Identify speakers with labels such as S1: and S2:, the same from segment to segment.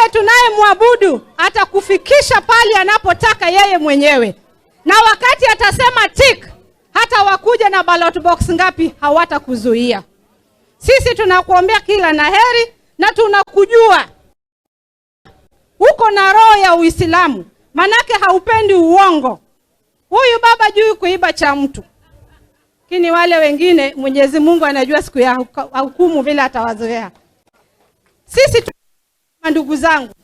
S1: Yule tunayemwabudu atakufikisha pale anapotaka yeye mwenyewe. Na wakati atasema tik, hata wakuja na ballot box ngapi hawatakuzuia. Sisi tunakuombea kila laheri na tunakujua uko na roho ya Uislamu, manake haupendi uongo. Huyu baba juu kuiba cha mtu. Lakini wale wengine Mwenyezi Mungu anajua siku ya hukumu vile atawazoea. Sisi ndugu zangu,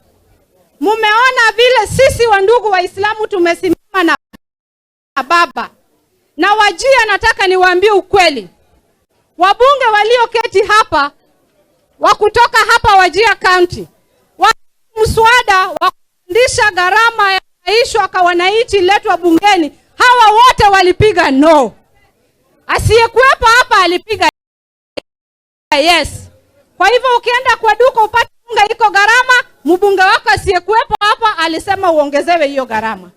S1: mumeona vile sisi wa ndugu Waislamu tumesimama na baba. Na Wajia, nataka niwaambie ukweli. Wabunge walioketi hapa wa kutoka hapa Wajia County, mswada wa kupandisha gharama ya maisha kwa wananchi letwa bungeni, hawa wote walipiga no. Asiyekuwepo hapa alipiga yes. Kwa hivyo ukienda kwa duka upate unga iko gharama, mbunge wako asiyekuwepo hapa alisema uongezewe hiyo gharama.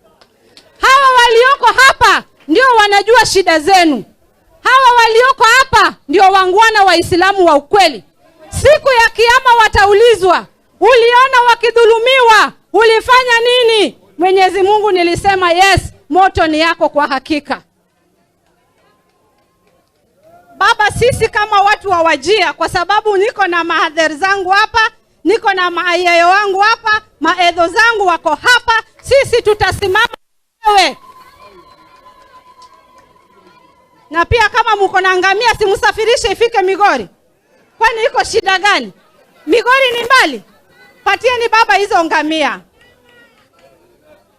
S1: Hawa walioko hapa ndio wanajua shida zenu. Hawa walioko hapa ndio wangwana Waislamu wa ukweli. Siku ya kiyama wataulizwa, uliona wakidhulumiwa, ulifanya nini? Mwenyezi Mungu nilisema yes, moto ni yako kwa hakika. Baba, sisi kama watu wa Wajia, kwa sababu niko na mahadhari zangu hapa, niko na maayayo wangu hapa, maedho zangu wako hapa, sisi tutasimama wewe. Na pia kama mko na ngamia simsafirishe ifike Migori. Kwani iko shida gani? Migori ni mbali. Patieni baba hizo ngamia.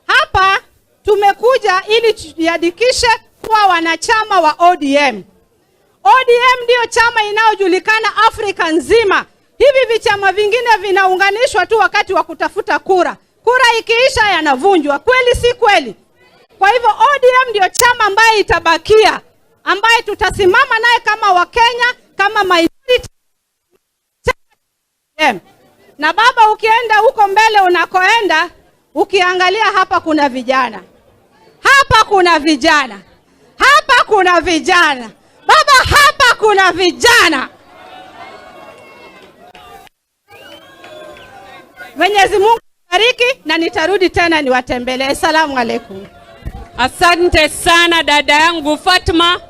S1: Hapa tumekuja ili tujiandikishe kuwa wanachama wa ODM. ODM ndio chama inayojulikana Afrika nzima. Hivi vichama vingine vinaunganishwa tu wakati wa kutafuta kura. Kura ikiisha yanavunjwa. Kweli si kweli? Kwa hivyo ODM ndio chama ambaye itabakia, ambaye tutasimama naye kama Wakenya, kama minority. Na baba, ukienda huko mbele unakoenda, ukiangalia hapa kuna vijana. Hapa kuna vijana. Hapa kuna vijana. Baba, hapa kuna vijana. Mwenyezi Mungu bariki, na nitarudi tena niwatembelee. Asalamu alaykum.
S2: Asante sana dada yangu Fatma.